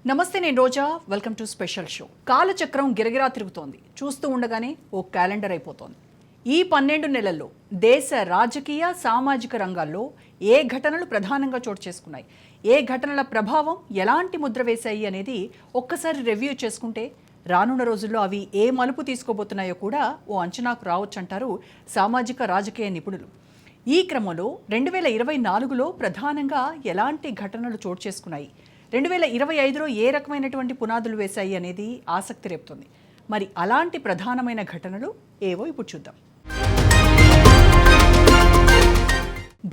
నమస్తే, నేను Roja. Welcome to special show. కాలచక్రం గిరగిరా తిరుగుతోంది. చూస్తూ ఉండగానే ఓ క్యాలెండర్ అయిపోతోంది. ఈ 12 నెలల్లో దేశ రాజకీయ సామాజిక రంగాల్లో ఏ ఘటనలు ప్రధానంగా చోటు చేసుకున్నాయి, ఏ ఘటనల ప్రభావం ఎలాంటి ముద్ర వేశాయి అనేది ఒక్కసారి రివ్యూ చేసుకుంటే రానున్న రోజుల్లో అవి ఏ మలుపు తీసుకోబోతున్నాయో కూడా ఓ అంచనాకు రావచ్చంటారు సామాజిక రాజకీయ నిపుణులు. ఈ క్రమంలో 2024లో ప్రధానంగా ఎలాంటి ఘటనలు చోటు చేసుకున్నాయి, 2025లో ఏ రకమైనటువంటి పునాదులు వేశాయి అనేది ఆసక్తి రేపుతుంది. మరి అలాంటి ప్రధానమైన ఘటనలు ఏవో ఇప్పుడు చూద్దాం.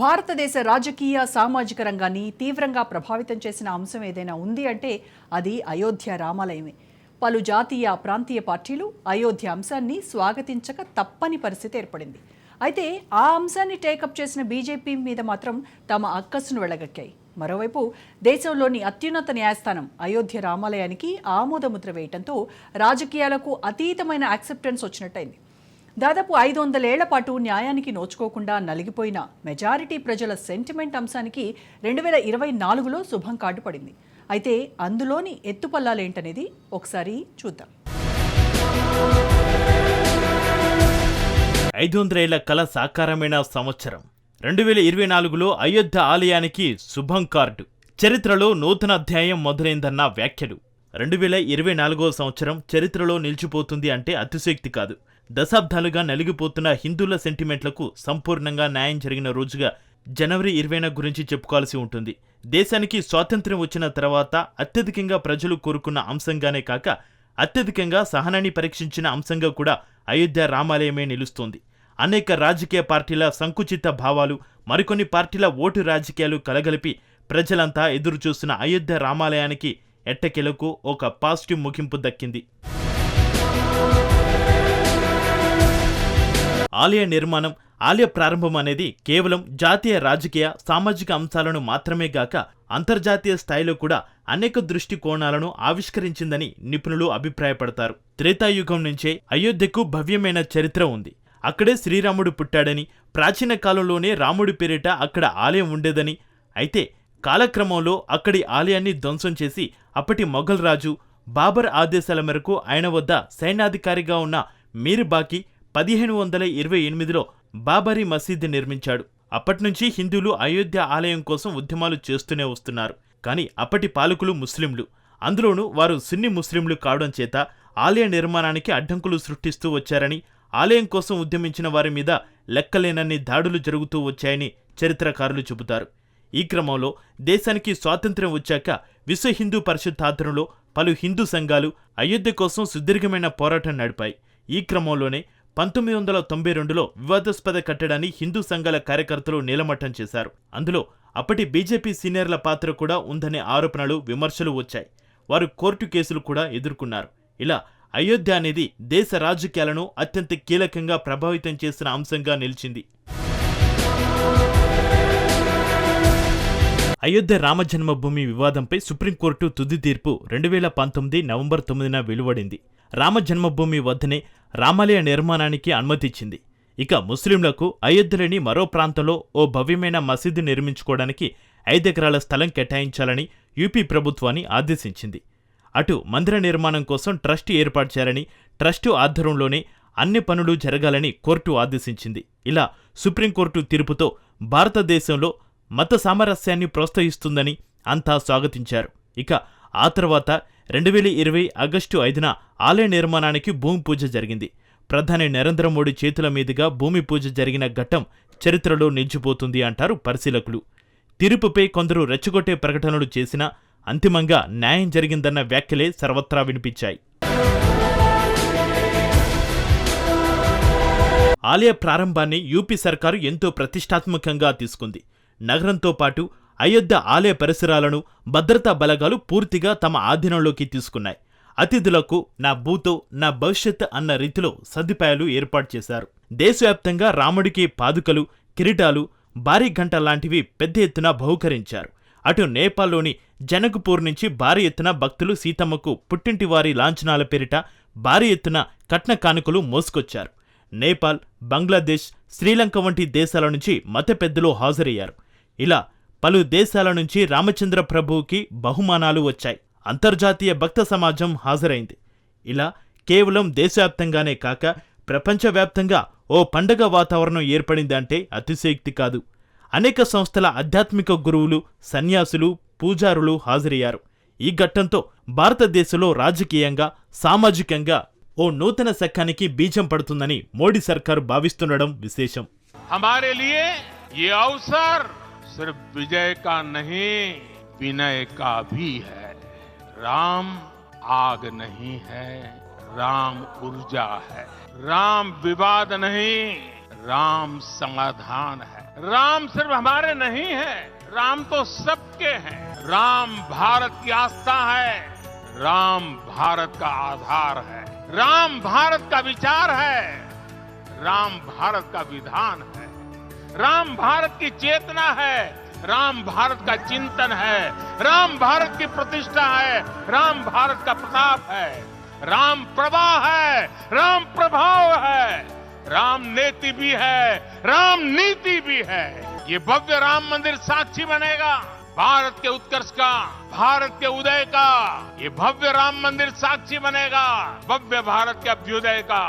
భారతదేశ రాజకీయ సామాజిక రంగాన్ని తీవ్రంగా ప్రభావితం చేసిన అంశం ఏదైనా ఉంది అంటే అది అయోధ్య రామాలయమే. పలు జాతీయ ప్రాంతీయ పార్టీలు అయోధ్య అంశాన్ని స్వాగతించక తప్పని పరిస్థితి ఏర్పడింది. అయితే ఆ అంశాన్ని టేకప్ చేసిన బీజేపీ మీద మాత్రం తమ అక్కసును వెళ్ళగక్కాయి. మరోవైపు దేశంలోని అత్యున్నత న్యాయస్థానం అయోధ్య రామాలయానికి ఆమోదముద్ర వేయటంతో రాజకీయాలకు అతీతమైన యాక్సెప్టెన్స్ వచ్చినట్టయింది. దాదాపు 500 ఏళ్ల పాటు న్యాయానికి నోచుకోకుండా నలిగిపోయిన మెజారిటీ ప్రజల సెంటిమెంట్ అంశానికి 2024లో శుభం కార్డు పడింది. అయితే అందులోని ఎత్తుపల్లాలేంటనేది ఒకసారి చూద్దాం. 500 ఏళ్ల కల సాకారమైన సంవత్సరం 2024లో అయోధ్య ఆలయానికి శుభం కార్డు. చరిత్రలో నూతన అధ్యాయం మొదలైందన్న వ్యాఖ్యలు. 2024 సంవత్సరం చరిత్రలో నిలిచిపోతుంది అంటే అతిశయోక్తి కాదు. దశాబ్దాలుగా నలిగిపోతున్న హిందువుల సెంటిమెంట్లకు సంపూర్ణంగా న్యాయం జరిగిన రోజుగా జనవరి 20న గురించి చెప్పుకోవాల్సి ఉంటుంది. దేశానికి స్వాతంత్ర్యం వచ్చిన తర్వాత అత్యధికంగా ప్రజలు కోరుకున్న అంశంగానే కాక అత్యధికంగా సహనాన్ని పరీక్షించిన అంశంగా కూడా అయోధ్య రామాలయమే నిలుస్తోంది. అనేక రాజకీయ పార్టీల సంకుచిత భావాలు, మరికొన్ని పార్టీల ఓటు రాజకీయాలు కలగలిపి ప్రజలంతా ఎదురుచూస్తున్న అయోధ్య రామాలయానికి ఎట్టకేలకు ఒక పాజిటివ్ ముగింపు దక్కింది. ఆలయ నిర్మాణం, ఆలయ ప్రారంభం అనేది కేవలం జాతీయ రాజకీయ సామాజిక అంశాలను మాత్రమే గాక అంతర్జాతీయ స్థాయిలో కూడా అనేక దృష్టికోణాలను ఆవిష్కరించిందని నిపుణులు అభిప్రాయపడతారు. త్రేతాయుగం నుంచే అయోధ్యకు భవ్యమైన చరిత్ర ఉంది. అక్కడే శ్రీరాముడు పుట్టాడని, ప్రాచీన కాలంలోనే రాముడి పేరిట అక్కడ ఆలయం ఉండేదని. అయితే కాలక్రమంలో అక్కడి ఆలయాన్ని ధ్వంసం చేసి అప్పటి మొఘల్ రాజు బాబర్ ఆదేశాల మేరకు ఆయన వద్ద సైన్యాధికారిగా ఉన్న మీర్ బాకి 1528లో బాబరీ మసీదు నిర్మించాడు. అప్పట్నుంచి హిందువులు అయోధ్య ఆలయం కోసం ఉద్యమాలు చేస్తూనే వస్తున్నారు. కానీ అప్పటి పాలకులు ముస్లింలు, అందులోనూ వారు సున్నీ ముస్లింలు కావడం చేత ఆలయ నిర్మాణానికి అడ్డంకులు సృష్టిస్తూ వచ్చారని, ఆలయం కోసం ఉద్యమించిన వారి మీద లెక్కలేనన్ని దాడులు జరుగుతూ వచ్చాయని చరిత్రకారులు చెబుతారు. ఈ క్రమంలో దేశానికి స్వాతంత్ర్యం వచ్చాక విశ్వ హిందూ పరిషత్ ఆధ్వర్యంలో పలు హిందూ సంఘాలు అయోధ్య కోసం సుదీర్ఘమైన పోరాటం నడిపాయి. ఈ క్రమంలోనే 1992లో వివాదాస్పద కట్టడాన్ని హిందూ సంఘాల కార్యకర్తలు నీలమట్టం చేశారు. అందులో అప్పటి బీజేపీ సీనియర్ల పాత్ర కూడా ఉందనే ఆరోపణలు, విమర్శలు వచ్చాయి. వారు కోర్టు కేసులు కూడా ఎదుర్కొన్నారు. ఇలా అయోధ్య అనేది దేశ రాజకీయాలను అత్యంత కీలకంగా ప్రభావితం చేసిన అంశంగా నిలిచింది. అయోధ్య రామజన్మభూమి వివాదంపై సుప్రీంకోర్టు తుది తీర్పు 2019 నవంబర్ 9న వెలువడింది. రామజన్మభూమి వద్దనే రామాలయ నిర్మాణానికి అనుమతిచ్చింది. ఇక ముస్లింలకు అయోధ్యలోని మరో ప్రాంతంలో ఓ భవ్యమైన మసీదు నిర్మించుకోవడానికి 5 ఎకరాల స్థలం కేటాయించాలని యూపీ ప్రభుత్వాన్ని ఆదేశించింది. అటు మందిర నిర్మాణం కోసం ట్రస్ట్ ఏర్పాటు చేయాలని, ట్రస్టు ఆధ్వర్యంలోనే అన్ని పనులు జరగాలని కోర్టు ఆదేశించింది. ఇలా సుప్రీంకోర్టు తీర్పుతో భారతదేశంలో మత సామరస్యాన్ని ప్రోత్సహిస్తుందని అంతా స్వాగతించారు. ఇక ఆ తర్వాత 2020 ఆగస్టు 5న ఆలయ నిర్మాణానికి భూమి పూజ జరిగింది. ప్రధాని నరేంద్ర మోడీ చేతుల మీదుగా భూమి పూజ జరిగిన ఘట్టం చరిత్రలో నిలిచిపోతుంది అంటారు పరిశీలకులు. తీర్పుపై కొందరు రెచ్చగొట్టే ప్రకటనలు చేసినా అంతిమంగా న్యాయం జరిగిందన్న వ్యాఖ్యలే సర్వత్రా వినిపించాయి. ఆలయ ప్రారంభాన్ని యూపీ సర్కారు ఎంతో ప్రతిష్టాత్మకంగా తీసుకుంది. నగరంతో పాటు అయోధ్య ఆలయ పరిసరాలను భద్రతా బలగాలు పూర్తిగా తమ ఆధీనంలోకి తీసుకున్నాయి. అతిథులకు నా భూతో నా భవిష్యత్ అన్న రీతిలో సదుపాయాలు ఏర్పాటు చేశారు. దేశవ్యాప్తంగా రాముడికి పాదుకలు, కిరీటాలు, భారీ గంట లాంటివి పెద్ద ఎత్తున బహుకరించారు. అటు నేపాల్లోని జనక్పూర్ నుంచి భారీ ఎత్తున భక్తులు సీతమ్మకు పుట్టింటి వారి లాంఛనాల పేరిట భారీ ఎత్తున కట్న కానుకలు మోసుకొచ్చారు. నేపాల్, బంగ్లాదేశ్, శ్రీలంక వంటి దేశాల నుంచి మత పెద్దలు హాజరయ్యారు. ఇలా పలు దేశాల నుంచి రామచంద్ర ప్రభువుకి బహుమానాలు వచ్చాయి. అంతర్జాతీయ భక్త సమాజం హాజరైంది. ఇలా కేవలం దేశవ్యాప్తంగానే కాక ప్రపంచవ్యాప్తంగా ఓ పండగ వాతావరణం ఏర్పడిందంటే అతిశయోక్తి కాదు. అనేక సంస్థల ఆధ్యాత్మిక గురువులు, సన్యాసులు, పూజారులు హాజరయ్యారు. ఈ ఘట్టంతో భారతదేశంలో రాజకీయంగా, సామాజికంగా ఓ నూతన శకానికి బీజం పడుతుందని మోడీ సర్కారు భావిస్తుండడం విశేషం. हमारे लिए ये अवसर सिर्फ विजय का नहीं, विनय का भी है. राम आग नहीं है, राम ऊर्जा है. राम विवाद नहीं, राम समाधान है. राम सिर्फ हमारे नहीं है, राम तो सबके हैं. राम भारत की आस्था है, राम भारत का आधार है. राम भारत का विचार है, राम भारत का विधान है. राम भारत की चेतना है, राम भारत का चिंतन है. राम भारत की प्रतिष्ठा है, राम भारत का प्रताप है. राम प्रवाह है, राम प्रभाव है. राम नेति भी है, राम नीति भी है. ये भव्य राम मंदिर साक्षी बनेगा भारत के उत्कर्ष का, भारत के उदय का. ये भव्य राम मंदिर साक्षी बनेगा भव्य भारत के अभ्युदय का,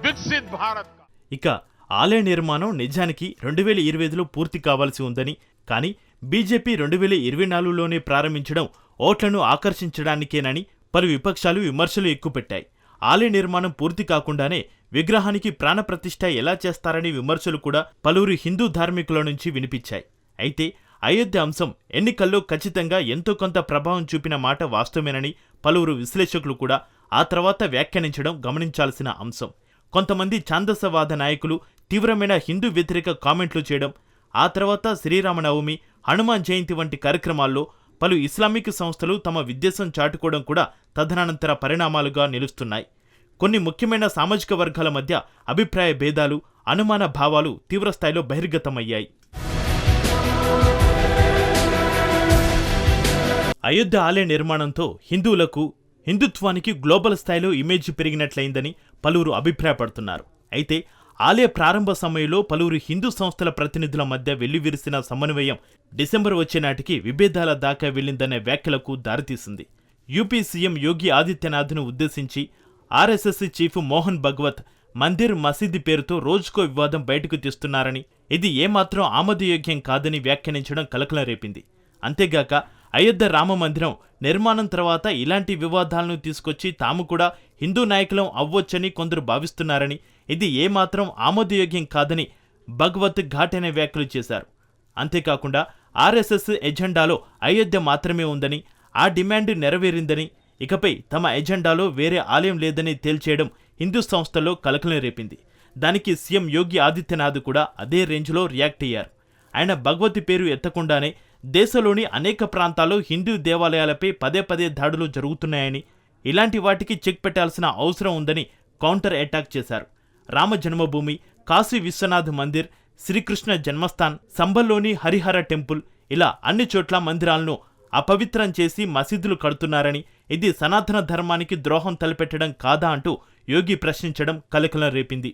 विकसित भारत का. ఇక ఆలయ నిర్మాణం నిజానికి 2025లో పూర్తి కావాల్సి ఉందని, కానీ బీజేపీ 2024లోనే ప్రారంభించడం ఓట్లను ఆకర్షించడానికేనని పలు విపక్షాలు విమర్శలు ఎక్కుపెట్టాయి. ఆలయ నిర్మాణం పూర్తి కాకుండానే విగ్రహానికి ప్రాణప్రతిష్ఠ ఎలా చేస్తారని విమర్శలు కూడా పలువురు హిందూ ధార్మికుల నుంచి వినిపించాయి. అయితే అయోధ్య అంశం ఎన్నికల్లో ఖచ్చితంగా ఎంతో కొంత ప్రభావం చూపిన మాట వాస్తవమేనని పలువురు విశ్లేషకులు కూడా ఆ తర్వాత వ్యాఖ్యానించడం గమనించాల్సిన అంశం. కొంతమంది ఛాందసవాద నాయకులు తీవ్రమైన హిందూ వ్యతిరేక కామెంట్లు చేయడం, ఆ తర్వాత శ్రీరామనవమి, హనుమాన్ జయంతి వంటి కార్యక్రమాల్లో పలు ఇస్లామిక్ సంస్థలు తమ విద్వేషం చాటుకోవడం కూడా తదనంతర పరిణామాలుగా నిలుస్తున్నాయి. కొన్ని ముఖ్యమైన సామాజిక వర్గాల మధ్య అభిప్రాయ భేదాలు, అనుమాన భావాలు తీవ్రస్థాయిలో బహిర్గతమయ్యాయి. అయోధ్య ఆలయ నిర్మాణంతో హిందుత్వానికి గ్లోబల్ స్థాయిలో ఇమేజ్ పెరిగినట్లయిందని పలువురు అభిప్రాయపడుతున్నారు. అయితే ఆలయ ప్రారంభ సమయంలో పలువురు హిందూ సంస్థల ప్రతినిధుల మధ్య వెల్లివిరిసిన సమన్వయం డిసెంబర్ వచ్చే నాటికి విభేదాల దాకా వెళ్లిందనే వ్యాఖ్యలకు దారితీసింది. యూపీ సీఎం యోగి ఆదిత్యనాథ్ను ఉద్దేశించి ఆర్ఎస్ఎస్ చీఫ్ మోహన్ భగవత్ మందిర్ మసీదు పేరుతో రోజుకో వివాదం బయటకు తీస్తున్నారని, ఇది ఏమాత్రం ఆమోదయోగ్యం కాదని వ్యాఖ్యానించడం కలకలం రేపింది. అంతేగాక అయోధ్య రామ మందిరం నిర్మాణం తర్వాత ఇలాంటి వివాదాలను తీసుకొచ్చి తాము కూడా హిందూ నాయకులం అవ్వొచ్చని కొందరు భావిస్తున్నారని, ఇది ఏమాత్రం ఆమోదయోగ్యం కాదని భగవత్ ఘాటైన వ్యాఖ్యలు చేశారు. అంతేకాకుండా ఆర్ఎస్ఎస్ ఎజెండాలో అయోధ్య మాత్రమే ఉందని, ఆ డిమాండ్ నెరవేరిందని, ఇకపై తమ ఎజెండాలో వేరే ఆలయం లేదని తేల్చేయడం హిందూ సంస్థల్లో కలకలం రేపింది. దానికి సీఎం యోగి ఆదిత్యనాథ్ కూడా అదే రేంజ్లో రియాక్ట్ అయ్యారు. ఆయన భగవతి పేరు ఎత్తకుండానే దేశంలోని అనేక ప్రాంతాల్లో హిందూ దేవాలయాలపై పదే పదే దాడులు జరుగుతున్నాయని, ఇలాంటి వాటికి చెక్ పెట్టాల్సిన అవసరం ఉందని కౌంటర్ అటాక్ చేశారు. రామ జన్మభూమి, కాశీ విశ్వనాథ్ మందిర్, శ్రీకృష్ణ జన్మస్థాన్, సంబల్లోని హరిహర టెంపుల్, ఇలా అన్ని చోట్ల మందిరాలను అపవిత్రం చేసి మసీదులు కడుతున్నారని, ఇది సనాతన ధర్మానికి ద్రోహం తలపెట్టడం కాదా అంటూ యోగి ప్రశ్నించడం కలకలం రేపింది.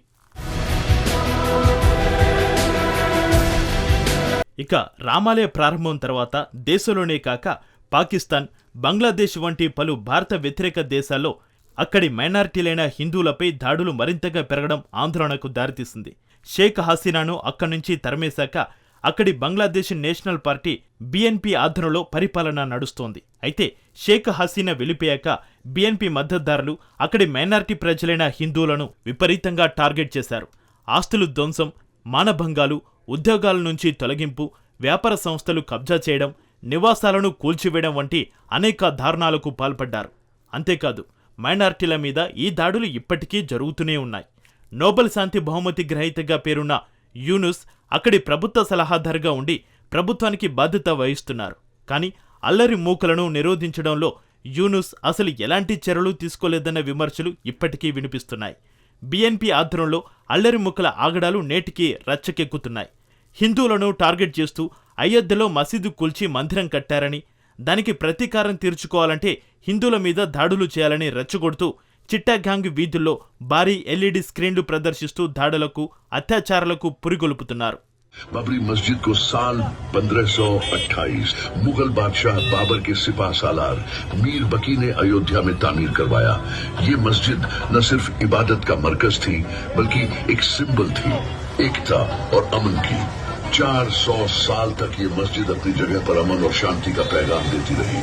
ఇక రామాలయ ప్రారంభం తర్వాత దేశంలోనే కాక పాకిస్తాన్, బంగ్లాదేశ్ వంటి పలు భారత వ్యతిరేక దేశాల్లో అక్కడి మైనారిటీలైన హిందువులపై దాడులు మరింతగా పెరగడం ఆందోళనకు దారితీసింది. షేక్ హసీనాను అక్కడి నుంచి తరిమేశాక అక్కడి బంగ్లాదేశ్ నేషనల్ పార్టీ బీఎన్పీ ఆధ్వర్యంలో పరిపాలన నడుస్తోంది. అయితే షేక్ హసీనా వెళ్లిపోయాక బీఎన్పీ మద్దతుదారులు అక్కడి మైనారిటీ ప్రజలైన హిందువులను విపరీతంగా టార్గెట్ చేశారు. ఆస్తులు ధ్వంసం, మానభంగాలు, ఉద్యోగాల నుంచి తొలగింపు, వ్యాపార సంస్థలు కబ్జా చేయడం, నివాసాలను కూల్చివేయడం వంటి అనేక దారుణాలకు పాల్పడ్డారు. అంతేకాదు మైనారిటీల మీద ఈ దాడులు ఇప్పటికీ జరుగుతూనే ఉన్నాయి. నోబెల్ శాంతి బహుమతి గ్రహీతగా పేరున్న యూనుస్ అక్కడి ప్రభుత్వ సలహాదారుగా ఉండి ప్రభుత్వానికి బాధ్యత వహిస్తున్నారు. కానీ అల్లరి మూకలను నిరోధించడంలో యూనుస్ అసలు ఎలాంటి చర్యలు తీసుకోలేదన్న విమర్శలు ఇప్పటికీ వినిపిస్తున్నాయి. బీఎన్పీ ఆధ్వర్యంలో అల్లరి మూకల ఆగడాలు నేటికి రచ్చకెక్కుతున్నాయి. హిందువులను టార్గెట్ చేస్తూ అయోధ్యలో మసీదు కూల్చి మందిరం కట్టారని, దానికి ప్రతీకారం తీర్చుకోవాలంటే హిందువుల మీద దాడులు చేయాలని రెచ్చగొడుతూ చిట్టాగాంగ్ వీధుల్లో భారీ ఎల్ఈడి స్క్రీన్లు ప్రదర్శిస్తూ దాడులకు, అత్యాచారాలకు పురిగొల్పుతున్నారు. बाबरी मस्जिद को साल 1528 मुगल बादशाह बाबर के सिपा सालार मीर बकी ने अयोध्या में तामीर करवाया। ये मस्जिद न सिर्फ इबादत का मरकज थी बल्कि एक सिंबल थी एकता और अमन की। 400 साल तक ये मस्जिद अपनी जगह पर अमन और शांति का पैगाम देती रही।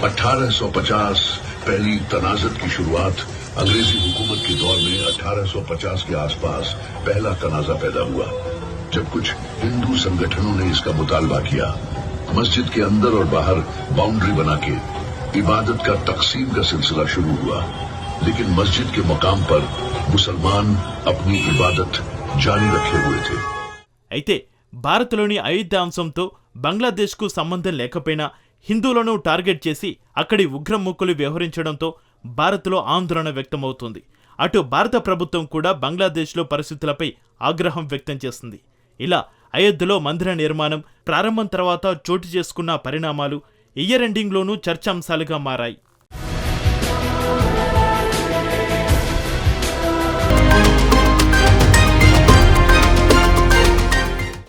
1850 पहली तनाज़त की शुरुआत अंग्रेजी हुकूमत के दौर में 1850 के आसपास पहला तनाज़ा पैदा हुआ जब कुछ हिंदू संगठनों ने इसका मुतालबा किया। मस्जिद के अंदर और बाहर बाउंड्री बना के इबादत का तकसीम का सिलसिला शुरू हुआ, लेकिन मस्जिद के मकाम पर मुसलमान अपनी इबादत जारी रखे हुए थे। అయితే భారత్లోని అయోధ్య అంశంతో బంగ్లాదేశ్కు సంబంధం లేకపోయినా హిందువులను టార్గెట్ చేసి అక్కడి ఉగ్రమూకలు వ్యవహరించడంతో భారత్లో ఆందోళన వ్యక్తమవుతోంది. అటు భారత ప్రభుత్వం కూడా బంగ్లాదేశ్లో పరిస్థితులపై ఆగ్రహం వ్యక్తం చేస్తుంది. ఇలా అయోధ్యలో మందిర నిర్మాణం ప్రారంభం తర్వాత చోటు చేసుకున్న పరిణామాలు ఇయర్ ఎండింగ్లోనూ చర్చాంశాలుగా మారాయి.